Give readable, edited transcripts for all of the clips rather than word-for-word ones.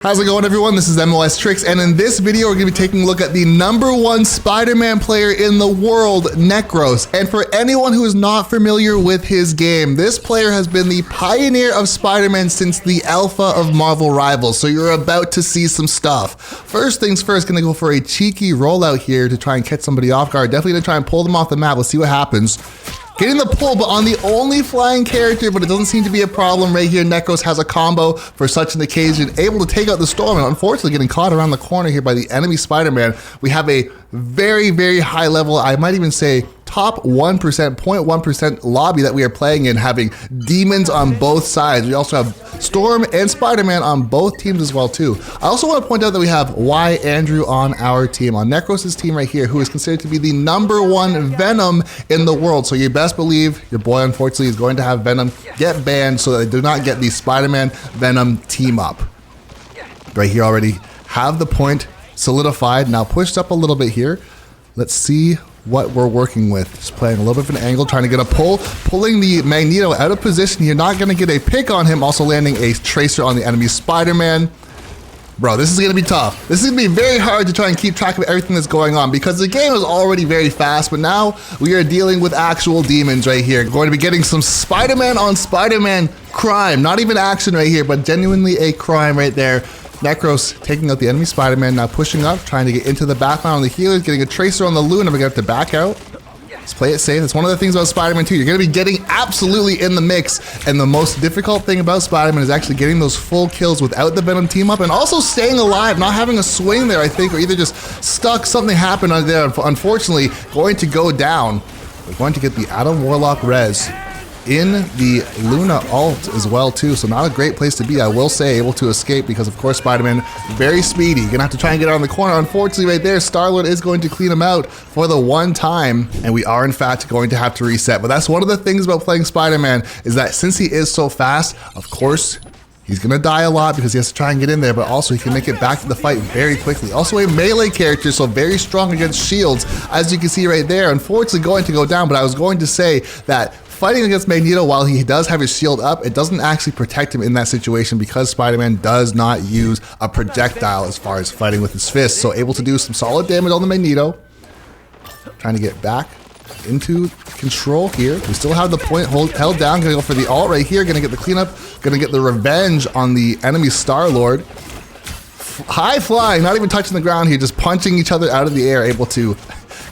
How's it going, everyone? This is MOS Tricks, and in this video we're going to be taking a look at the #1 Spider-Man player in the world, NECROS. And for anyone who is not familiar with his game, this player has been the pioneer of Spider-Man since the alpha of Marvel Rivals, so you're about to see some stuff. First things first, going to go for a cheeky rollout here to try and catch somebody off guard. Definitely going to try and pull them off the map. Let's see what happens. Getting the pull, but on the only flying character, but it doesn't seem to be a problem right here. NECROS has a combo for such an occasion, able to take out the Storm, and unfortunately getting caught around the corner here by the enemy Spider-Man. We have a very, very high level, I might even say top 1%, 0.1% lobby that we are playing in, having demons on both sides. We also have Storm and Spider-Man on both teams as well too. I also want to point out that we have Y Andrew on our team, on NECROS' team right here, who is considered to be the #1 Venom in the world. So you best believe your boy unfortunately is going to have Venom get banned so that they do not get the Spider-Man Venom team up. Right here already have the point solidified, now pushed up a little bit here. Let's see what we're working with. Just playing a little bit of an angle, trying to get a pull, pulling the Magneto out of position. You're not going to get a pick on him, also landing a tracer on the enemy Spider-Man. Bro, this is going to be tough. This is going to be very hard to try and keep track of everything that's going on because the game is already very fast, but now we are dealing with actual demons right here. Going to be getting some Spider-Man on Spider-Man crime. Not even action right here, but genuinely a crime right there. NECROS taking out the enemy Spider-Man, now pushing up, trying to get into the background on the healers, getting a tracer on the Luna. We're going to have to back out. Let's play it safe. That's one of the things about Spider-Man too. You're going to be getting absolutely in the mix, and the most difficult thing about Spider-Man is actually getting those full kills without the Venom team up, and also staying alive, not having a swing there, I think, or either just stuck. Something happened on there. Unfortunately, going to go down. We're going to get the Adam Warlock res in the Luna ult as well too, so not a great place to be, I will say, able to escape because of course Spider-Man very speedy. You're gonna have to try and get around the corner. Unfortunately right there, Star-Lord is going to clean him out for the one time, and we are in fact going to have to reset. But that's one of the things about playing Spider-Man, is that since he is so fast, of course he's gonna die a lot because he has to try and get in there, but also he can make it back to the fight very quickly. Also a melee character, so very strong against shields, as you can see right there. Unfortunately going to go down, but I was going to say that fighting against Magneto, while he does have his shield up, it doesn't actually protect him in that situation because Spider-Man does not use a projectile as far as fighting with his fists. So able to do some solid damage on the Magneto. Trying to get back into control here. We still have the point held down. Gonna go for the ult right here. Gonna get the cleanup. Gonna get the revenge on the enemy Star-Lord. High flying, not even touching the ground here, just punching each other out of the air, able to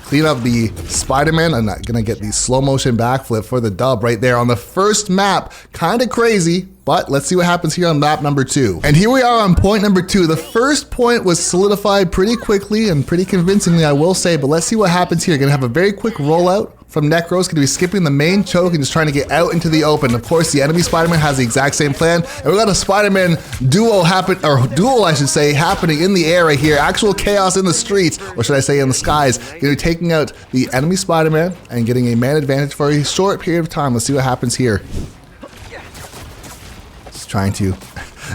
clean up the Spider-Man. I'm not gonna get the slow motion backflip for the dub right there on the first map. Kind of crazy, but let's see what happens here on map #2. And here we are on point #2. The first point was solidified pretty quickly and pretty convincingly, I will say, but let's see what happens here. Gonna have a very quick rollout from NECROS, gonna be skipping the main choke and just trying to get out into the open. Of course, the enemy Spider-Man has the exact same plan, and we got a Spider-Man duo happen, or duel I should say, happening in the air right here. Actual chaos in the streets, or should I say in the skies. Gonna be taking out the enemy Spider-Man and getting a man advantage for a short period of time. Let's see what happens here. Just trying to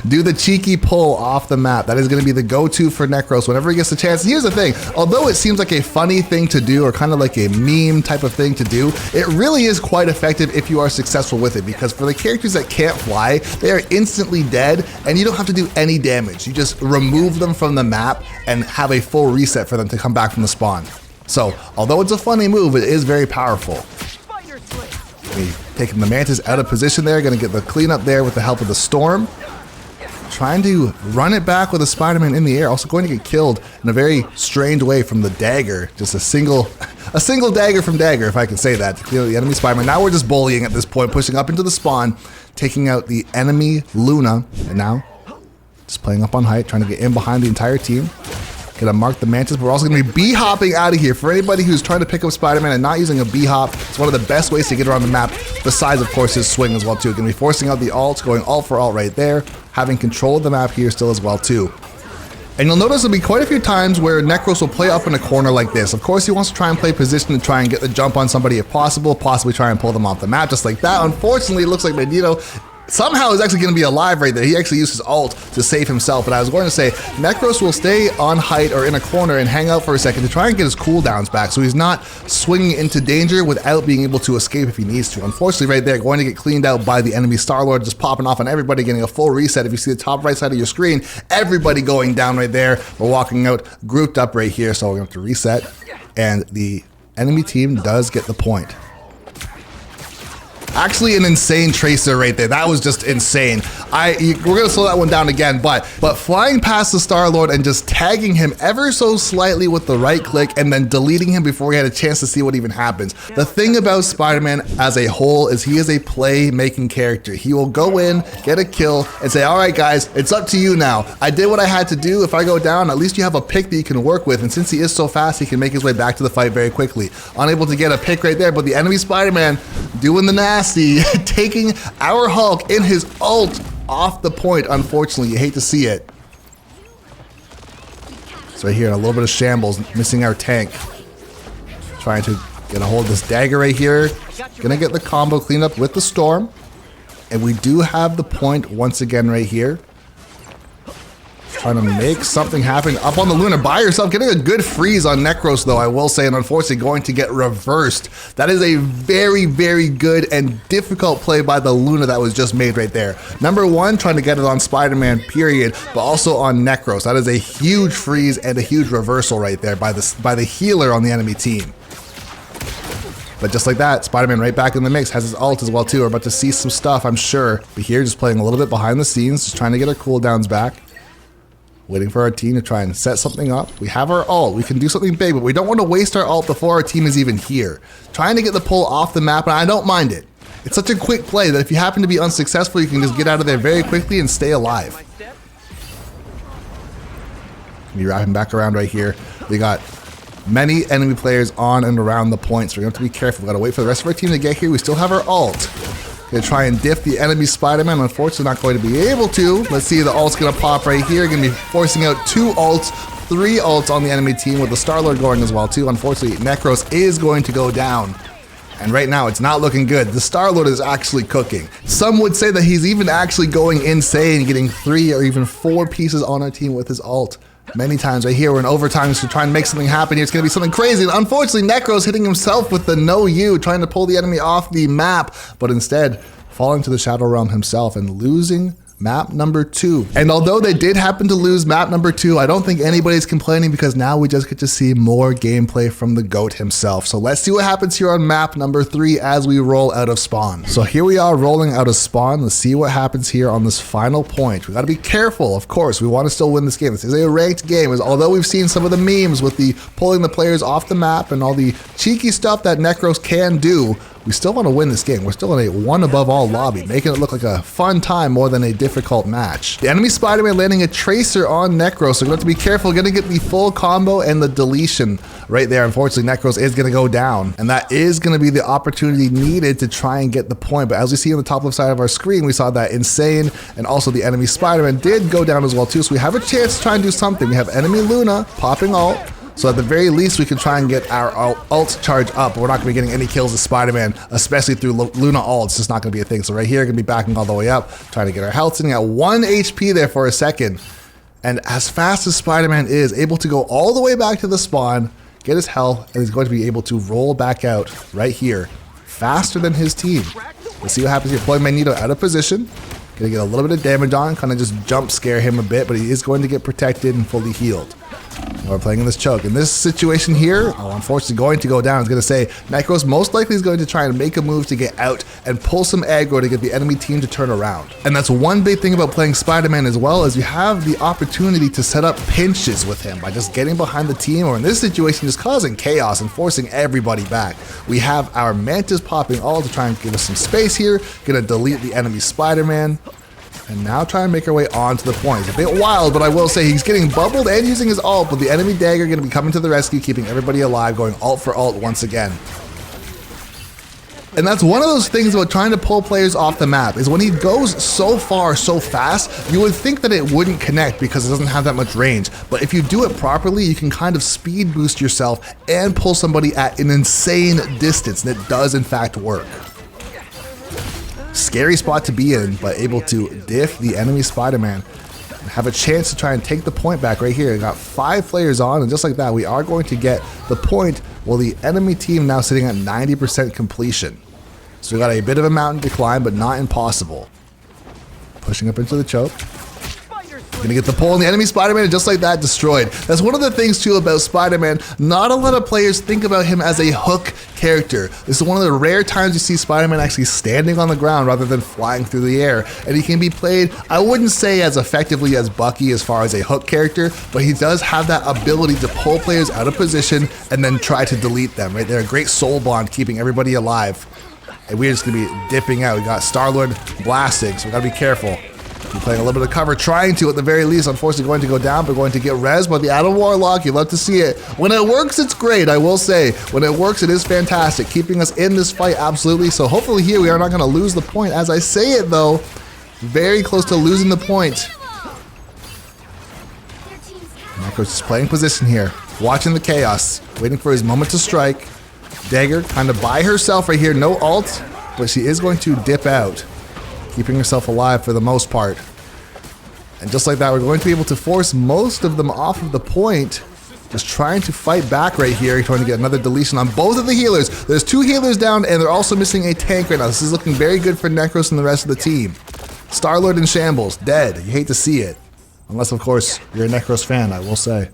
do the cheeky pull off the map. That is going to be the go-to for NECROS whenever he gets the chance. And here's the thing, although it seems like a funny thing to do or kind of like a meme type of thing to do, it really is quite effective if you are successful with it, because for the characters that can't fly, they are instantly dead and you don't have to do any damage. You just remove them from the map and have a full reset for them to come back from the spawn. So although it's a funny move, it is very powerful. Taking the Mantis out of position there, going to get the cleanup there with the help of the Storm. Trying to run it back with a Spider-Man in the air, also going to get killed in a very strange way from the dagger. Just a single dagger from dagger, if I can say that, to clear the enemy Spider-Man. Now we're just bullying at this point, pushing up into the spawn, taking out the enemy Luna, and now just playing up on height, trying to get in behind the entire team. Gonna mark the Mantis, but we're also gonna be B-hopping out of here. For anybody who's trying to pick up Spider-Man and not using a B-hop, it's one of the best ways to get around the map, besides of course his swing as well too. Gonna be forcing out the ult, going ult for ult right there, having control of the map here still as well too. And you'll notice there'll be quite a few times where NECROS will play up in a corner like this. Of course, he wants to try and play position to try and get the jump on somebody if possible, possibly try and pull them off the map just like that. Unfortunately, it looks like Magneto somehow is actually going to be alive right there. He actually used his ult to save himself. But I was going to say, NECROS will stay on height or in a corner and hang out for a second to try and get his cooldowns back, so he's not swinging into danger without being able to escape if he needs to. Unfortunately, right there, going to get cleaned out by the enemy Star-Lord, just popping off on everybody, getting a full reset. If you see the top right side of your screen, everybody going down right there. We're walking out grouped up right here, so we're going to have to reset. And the enemy team does get the point. Actually, an insane tracer right there. That was just insane. We're gonna slow that one down again, but flying past the Star-Lord and just tagging him ever so slightly with the right click and then deleting him before he had a chance to see what even happens. The thing about Spider-Man as a whole is he is a play-making character. He will go in, get a kill, and say, all right, guys, it's up to you now. I did what I had to do. If I go down, at least you have a pick that you can work with, and since he is so fast, he can make his way back to the fight very quickly. Unable to get a pick right there, but the enemy Spider-Man doing the nasty, taking our Hulk in his ult off the point. Unfortunately, you hate to see it. So right here, a little bit of shambles, missing our tank. Trying to get a hold of this dagger right here. Gonna get the combo cleaned up with the storm. And we do have the point once again right here. Trying to make something happen up on the Luna by yourself. Getting a good freeze on NECROS though, I will say, and unfortunately going to get reversed. That is a very, very good and difficult play by the Luna that was just made right there. Number one, trying to get it on Spider-Man, period, but also on NECROS. That is a huge freeze and a huge reversal right there by the healer on the enemy team. But just like that, Spider-Man right back in the mix, has his ult as well too. We're about to see some stuff, I'm sure. But here, just playing a little bit behind the scenes, just trying to get our cooldowns back. Waiting for our team to try and set something up. We have our ult. We can do something big, but we don't want to waste our ult before our team is even here. Trying to get the pull off the map, and I don't mind it. It's such a quick play that if you happen to be unsuccessful, you can just get out of there very quickly and stay alive. Be wrapping back around right here. We got many enemy players on and around the point, so we're going to have to be careful. We got to wait for the rest of our team to get here. We still have our ult. Gonna try and diff the enemy Spider-Man. Unfortunately, not going to be able to. Let's see, the ult's gonna pop right here. Gonna be forcing out 2 ults, 3 ults on the enemy team with the Star-Lord going as well too. Unfortunately, NECROS is going to go down. And right now, it's not looking good. The Star-Lord is actually cooking. Some would say that he's even actually going insane, getting 3 or even 4 pieces on our team with his ult. Many times right here, we're in overtime to try and make something happen here. It's going to be something crazy. And unfortunately, NECROS hitting himself with the no you, trying to pull the enemy off the map, but instead falling to the Shadow Realm himself and losing map number 2. And although they did happen to lose map number 2, I don't think anybody's complaining because now we just get to see more gameplay from the GOAT himself. So let's see what happens here on map number 3 as we roll out of spawn. So here we are rolling out of spawn. Let's see what happens here on this final point. We got to be careful, of course. We want to still win this game. This is a ranked game. Although we've seen some of the memes with the pulling the players off the map and all the cheeky stuff that NECROS can do, we still want to win this game. We're still in a 1 above all lobby, making it look like a fun time more than a difficult match. The enemy Spider-Man landing a tracer on NECROS, so we're going to be careful. Going to get the full combo and the deletion right there. Unfortunately, NECROS is going to go down, and that is going to be the opportunity needed to try and get the point. But as we see on the top left side of our screen, we saw that Insane and also the enemy Spider-Man did go down as well too, so we have a chance to try and do something. We have enemy Luna popping ult. So at the very least, we can try and get our ult charge up. We're not going to be getting any kills with Spider-Man, especially through Luna ult. It's just not going to be a thing. So right here, going to be backing all the way up, trying to get our health, sitting at 1 HP there for a second. And as fast as Spider-Man is able to go all the way back to the spawn, get his health, and he's going to be able to roll back out right here, faster than his team. Let's see what happens here. Pulling Magneto out of position. Going to get a little bit of damage on, kind of just jump scare him a bit, but he is going to get protected and fully healed. We're playing in this choke. In this situation here, unfortunately going to go down. I was going to say, NECROS most likely is going to try and make a move to get out and pull some aggro to get the enemy team to turn around. And that's one big thing about playing Spider-Man as well, is you have the opportunity to set up pinches with him by just getting behind the team, or in this situation, just causing chaos and forcing everybody back. We have our Mantis popping all to try and give us some space here. Going to delete the enemy Spider-Man. And now try and make our way onto the point. It's a bit wild, but I will say he's getting bubbled and using his ult, but the enemy dagger going to be coming to the rescue, keeping everybody alive, going ult for ult once again. And that's one of those things about trying to pull players off the map, is when he goes so far, so fast, you would think that it wouldn't connect because it doesn't have that much range. But if you do it properly, you can kind of speed boost yourself and pull somebody at an insane distance, and it does in fact work. Scary spot to be in, but able to diff the enemy Spider-Man. Have a chance to try and take the point back right here. We got 5 players on, and just like that, we are going to get the point while the enemy team now sitting at 90% completion. So we got a bit of a mountain to climb, but not impossible. Pushing up into the choke. Gonna get the pull, and the enemy Spider-Man, just like that, destroyed. That's one of the things too about Spider-Man. Not a lot of players think about him as a hook character. This is one of the rare times you see Spider-Man actually standing on the ground rather than flying through the air. And he can be played, I wouldn't say as effectively as Bucky as far as a hook character, but he does have that ability to pull players out of position and then try to delete them, right? They're a great soul bond, keeping everybody alive. And we're just gonna be dipping out. We got Star-Lord blasting, so we gotta be careful. We're playing a little bit of cover, trying to, at the very least, unfortunately going to go down, but going to get res by the Adam Warlock. You love to see it. When it works, it's great, I will say. When it works, it is fantastic, keeping us in this fight, absolutely. So hopefully here we are not going to lose the point. As I say it, though, very close to losing the point. NECROS is playing position here, watching the chaos, waiting for his moment to strike. Dagger kind of by herself right here, no ult, but she is going to dip out, keeping herself alive for the most part. And just like that, we're going to be able to force most of them off of the point. Just trying to fight back right here, trying to get another deletion on both of the healers. There's 2 healers down, and they're also missing a tank right now. This is looking very good for NECROS and the rest of the team. Star-Lord in shambles, dead. You hate to see it. Unless, of course, you're a NECROS fan, I will say.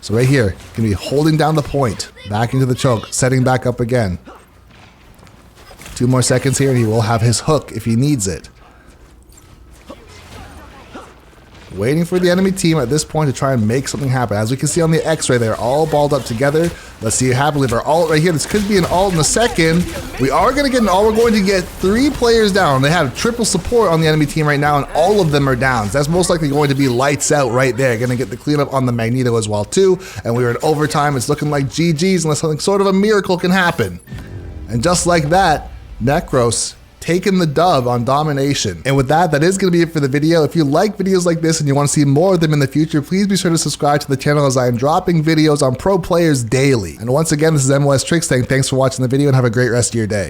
So right here, going to be holding down the point. Back into the choke, setting back up again. 2 more seconds here, and he will have his hook if he needs it. Waiting for the enemy team at this point to try and make something happen. As we can see on the X-ray, they're all balled up together. Let's see what happens with our ult right here. This could be an ult in a second. We are going to get an ult. We're going to get 3 players down. They have triple support on the enemy team right now, and all of them are down. So that's most likely going to be lights out right there. Going to get the cleanup on the Magneto as well, too. And we were in overtime. It's looking like GG's unless something sort of a miracle can happen. And just like that, NECROS taking the dub on domination. And with that, that is going to be it for the video. If you like videos like this and you want to see more of them in the future, please be sure to subscribe to the channel, as I am dropping videos on pro players daily. And once again, this is MOS Tricks saying thanks for watching the video and have a great rest of your day.